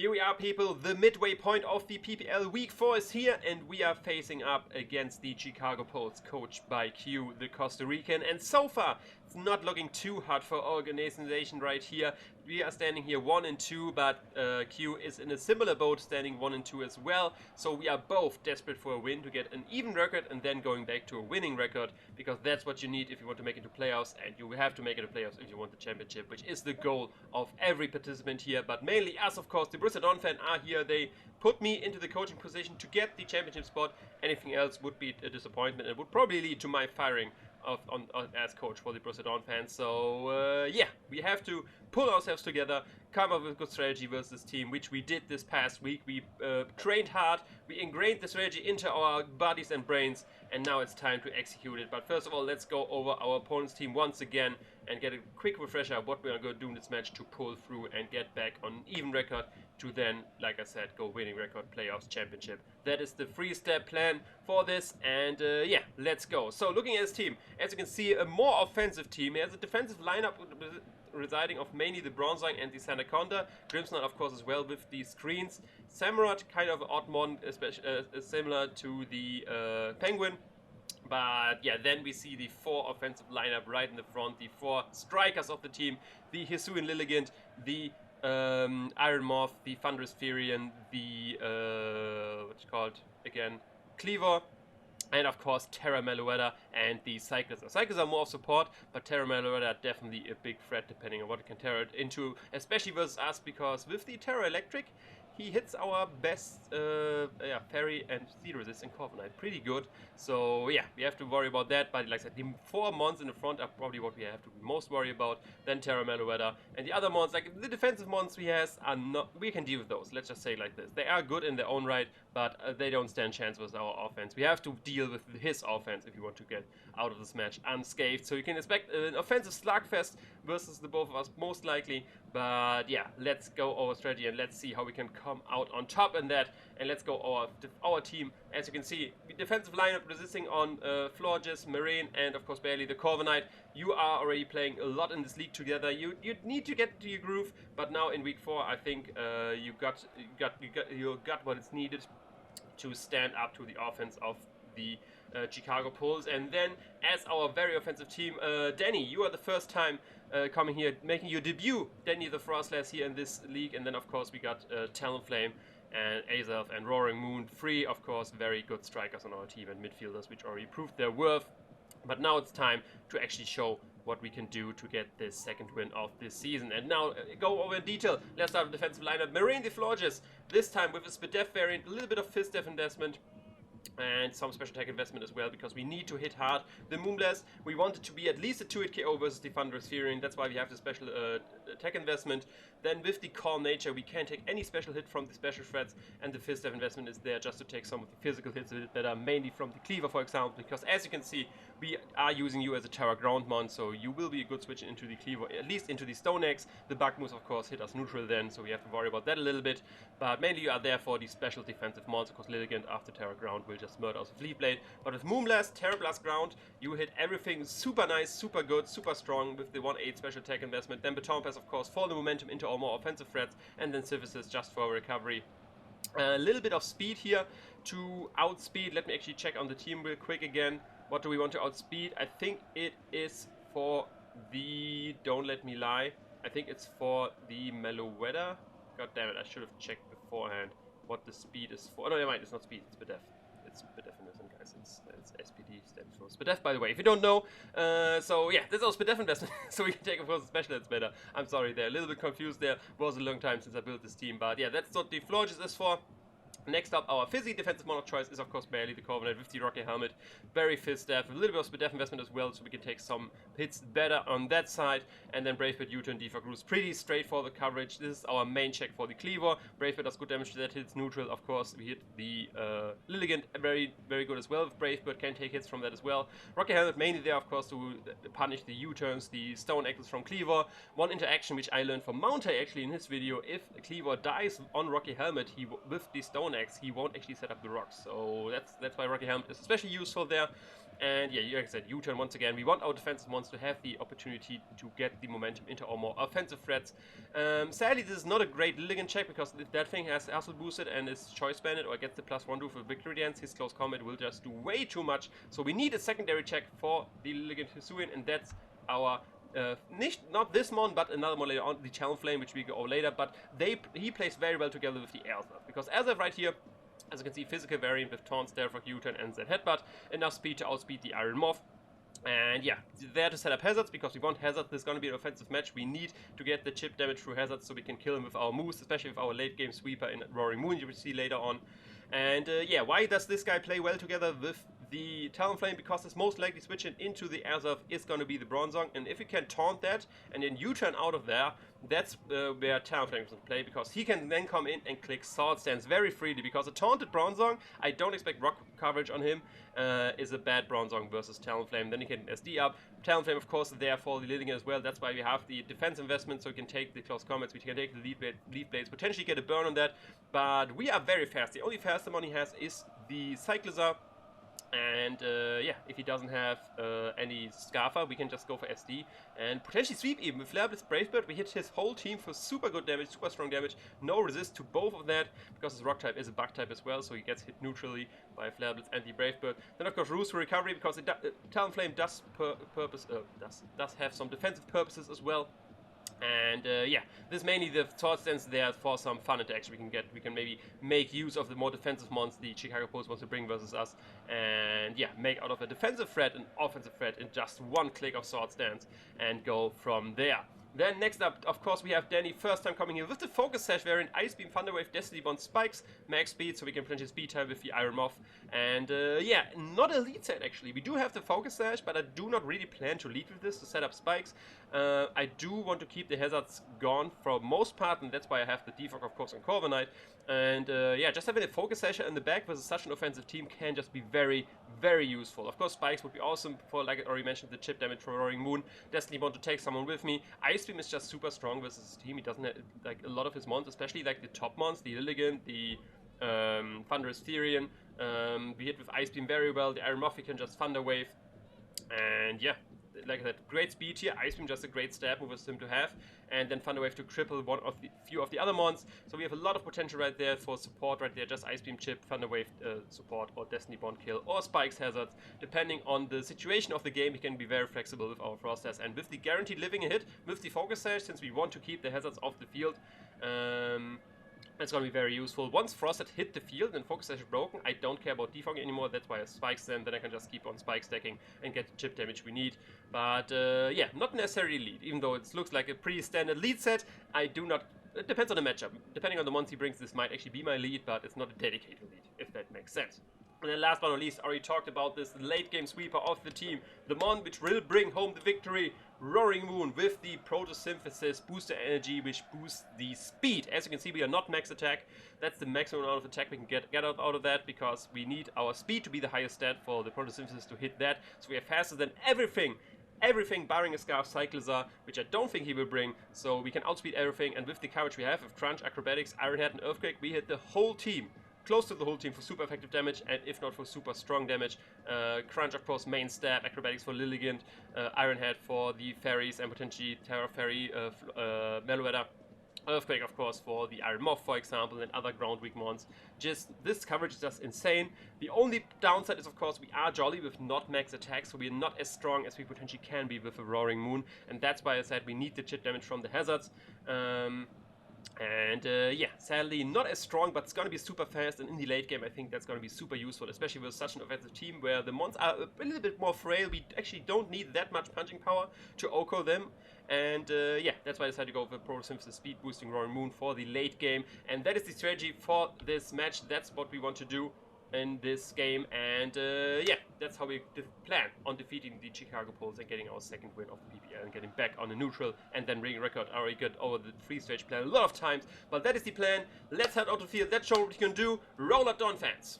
Here we are, people. The midway point of the PPL Week 4 is here, and we are facing up against the Chicago Pults, coached by QtheCostaRican. And so far, it's not looking too hot for our organization right here. We are standing here 1 and 2, but Q is in a similar boat, standing 1 and 2 as well. So we are both desperate for a win to get an even record and then going back to a winning record, because that's what you need if you want to make it to playoffs, and you have to make it to playoffs if you want the championship, which is the goal of every participant here, but mainly us, of course. The Borussia Dortmund fans are here. They put me into the coaching position to get the championship spot. Anything else would be a disappointment and would probably lead to my firing as coach for the Borussia Dortmund fans. So yeah, we have to pull ourselves together, come up with a good strategy versus this team, which we did this past week. We trained hard, we ingrained the strategy into our bodies and brains, and now it's time to execute it. But first of all, let's go over our opponent's team once again and get a quick refresher of what we are going to do in this match to pull through and get back on an even record to then, like I said, go winning record, playoffs, championship. That is the 3-step plan for this, and yeah, let's go. So looking at his team, as you can see, a more offensive team. He has a defensive lineup residing of mainly the Bronzong and the Sandaconda. Grimsnot, of course, as well with the screens. Samurott, kind of odd mon, similar to the Penguin. But yeah, then we see the 4 offensive lineup right in the front, the 4 strikers of the team, the Hisuian Lilligant, the Iron Morph, the Thunderous Furion, the what's it called again, Cleaver, and of course Terra Meloetta and the Cyclists. Cyclists are more of support, but Terra Meloetta are definitely a big threat depending on what it can tear it into, especially versus us, because with the Terra Electric he hits our best Fairy and Sea Resist and Corviknight pretty good. So yeah, we have to worry about that. But like I said, the 4 mons in the front are probably what we have to be most worried about. Then Terra Meloetta, and the other mons, like the defensive mons we has, are not. We can deal with those. Let's just say it like this: they are good in their own right, but they don't stand chance with our offense. We have to deal with his offense if you want to get out of this match unscathed. So you can expect an offensive slugfest versus the both of us most likely. But yeah, let's go over strategy and let's see how we can come out on top in that. And let's go over our team. As you can see, defensive lineup resisting on Florges, Marine, and of course Bailey the Corviknight. You are already playing a lot in this league together. You need to get to your groove, but now in week 4, I think you got what is needed to stand up to the offense of the Chicago Pulls. And then, as our very offensive team, Danny, you are the first time coming here, making your debut, Danny the Frostless, here in this league. And then, of course, we got Talonflame and Azelf and Roaring Moon, 3, of course, very good strikers on our team and midfielders, which already proved their worth. But now it's time to actually show what we can do to get this second win of this season. And now, go over in detail. Let's start with defensive lineup. Marine the Florges, this time with a Spidef variant, a little bit of Fist Def investment, and some special attack investment as well, because we need to hit hard. The Moonblast, we want it to be at least a 2-hit KO versus the Thunderous Furion. That's why we have the special attack investment. Then with the Calm Nature, we can't take any special hit from the special threats, and the Fist Def investment is there just to take some of the physical hits that are mainly from the Cleaver, for example, because as you can see, we are using you as a Terra Ground Mon, so you will be a good switch into the Cleaver, at least into the Stone Axe. The Bug moves, of course, hit us neutral then, so we have to worry about that a little bit. But mainly you are there for the special defensive mons, because Lilligant after Terra Ground will just murder us with Leaf Blade. But with Moonblast, Terra Blast Ground, you hit everything super nice, super good, super strong with the 1-8 special attack investment. Then Baton Pass, of course, for the momentum into our more offensive threats, and then Synthesis just for recovery. A little bit of speed here to outspeed. Let me actually check on the team real quick again. What do we want to outspeed? I think it is for the... Don't let me lie. I think it's for the Meloetta. God damn it, I should have checked beforehand what the speed is for. Oh, no, never mind, it's not speed, it's Spidef. It's Spidef, guys. It's SPD, stands for Spidef, by the way, if you don't know. So yeah, this is our Spidef investment. So we can take, of course, the special hits better. I'm sorry there, a little bit confused there. Was a long time since I built this team, but yeah, that's what the Florges is for. Next up, our Fizzy defensive mon of choice is, of course, Bailey the Corviknight with the Rocky Helmet. Very Fist Def, a little bit of Spidef investment as well, so we can take some hits better on that side. And then Bravebird, U-turn, Defog Roost. Pretty straightforward coverage. This is our main check for the Cleaver. Bravebird does good damage to that, hits neutral, of course. We hit the Lilligant, very, very good as well. With Bravebird, can take hits from that as well. Rocky Helmet mainly there, of course, to punish the U-turns, the Stone Axes from Cleaver. One interaction which I learned from Mountai actually in his video: if Cleaver dies on Rocky Helmet, he with the Stone Snorlax, he won't actually set up the rocks. So that's why Rocky Helmet is especially useful there. And yeah, like I said, U-turn once again. We want our defensive mons to have the opportunity to get the momentum into our more offensive threats. Sadly, this is not a great Lilligant check, because if that thing has Hustle boosted and is choice banded or gets the +1 do for victory dance, his close combat will just do way too much. So we need a secondary check for the Lilligant Hisuian, and that's our not this mon, but another mon later on, the Talonflame, which we go over later. But he plays very well together with the Azelf, because Azelf right here, as you can see, physical variant with Taunt, Stealth Rock, U-turn, and Z Headbutt, enough speed to outspeed the Iron Moth. And yeah, there to set up hazards, because we want hazards. This is going to be an offensive match. We need to get the chip damage through hazards so we can kill him with our moves, especially with our late game sweeper in Roaring Moon, you will see later on. And yeah, why does this guy play well together with the Talonflame? Because his most likely switch into the Azelf is going to be the Bronzong, and if you can taunt that and then U-turn out of there, that's where Talonflame is going to play, because he can then come in and click Sword Stance very freely, because a taunted Bronzong, I don't expect rock coverage on him, is a bad Bronzong versus Talonflame. Then he can SD up. Talonflame, of course, there for the Lilligant as well. That's why we have the defense investment, so we can take the close combats, we can take the leaf blades, potentially get a burn on that, but we are very fast. The only faster one he has is the Scizor. And yeah, if he doesn't have any Scarfer, we can just go for SD and potentially sweep even. With Flare Blitz, Brave Bird, we hit his whole team for super good damage, super strong damage. No resist to both of that, because his Rock type is a Bug type as well, so he gets hit neutrally by Flare Blitz and the Brave Bird. Then of course Roost for recovery, because Talonflame does have some defensive purposes as well. And yeah, this is mainly the Sword Stance there for some fun attacks we can get. We can maybe make use of the more defensive mons the Chicago Pults wants to bring versus us, and yeah, make out of a defensive threat an offensive threat in just one click of Sword Stance and go from there. Then next up, of course, we have Danny, first time coming here with the Focus Sash variant, Ice Beam, Thunder Wave, Destiny Bond, Spikes, max speed, so we can potentially speed time with the Iron Moth. And yeah, not a lead set actually. We do have the Focus Sash, but I do not really plan to lead with this to set up Spikes. I do want to keep the hazards gone for most part, and that's why I have the Defog, of course, on Corviknight. And yeah, just having a Focus Sash in the back versus such an offensive team can just be very, very useful. Of course, Spikes would be awesome for, like I already mentioned, the chip damage from Roaring Moon. Destiny Bond to take someone with me. Ice Beam is just super strong versus his team. He doesn't have, like, a lot of his mons, especially like the top mons, the Lilligant, the Thunderous Therian. We hit with Ice Beam very well. The Iron Moth can just Thunder Wave. And yeah, like I said, great speed here. Ice Beam just a great stab move for him to have, and then Thunder Wave to cripple few of the other mons. So we have a lot of potential right there for support right there. Just Ice Beam chip, Thunder Wave support, or Destiny Bond kill, or Spikes hazards. Depending on the situation of the game, we can be very flexible with our Frost Sash. And with the guaranteed living a hit, with the Focus Sash, since we want to keep the hazards off the field, that's going to be very useful. Once Frosted hit the field and Focus Sash is broken, I don't care about defogging anymore. That's why I Spikes then I can just keep on Spike stacking and get the chip damage we need. But yeah, not necessarily lead. Even though it looks like a pretty standard lead set, I do not... It depends on the matchup. Depending on the mons he brings, this might actually be my lead, but it's not a dedicated lead, if that makes sense. And then last but not least, I already talked about this late game sweeper of the team. The mon which will bring home the victory, Roaring Moon, with the Photosynthesis booster energy, which boosts the speed. As you can see, we are not max attack. That's the maximum amount of attack we can get out of that, because we need our speed to be the highest stat for the Photosynthesis to hit that. So we are faster than everything barring a Scarf Scizor, which I don't think he will bring, so we can outspeed everything. And with the coverage we have of Crunch, Acrobatics, Iron Head, and Earthquake, we hit the whole team. Close to the whole team for super effective damage, and if not for super strong damage. Crunch, of course, main stab, Acrobatics for Lilligant, Iron Head for the Fairies, and potentially Terra Fairy, Meloetta. Earthquake, of course, for the Iron Moth, for example, and other ground weak mons. Just, this coverage is just insane. The only downside is, of course, we are jolly with not max attack, so we are not as strong as we potentially can be with a Roaring Moon, and that's why I said we need the chip damage from the hazards. And yeah, sadly not as strong, but it's going to be super fast, and in the late game I think that's going to be super useful, especially with such an offensive team where the mons are a little bit more frail. We actually don't need that much punching power to OHKO them, and yeah, that's why I decided to go with Photosynthesis speed boosting Roaring Moon for the late game, and that is the strategy for this match. That's what we want to do in this game, and yeah, that's how we plan on defeating the Chicago Pults and getting our second win of the PPL and getting back on a neutral and then bringing record. I already got over the 3-stage plan a lot of times, but that is the plan. Let's head out to the field. Let's show what we can do. Roll up, Dawn fans.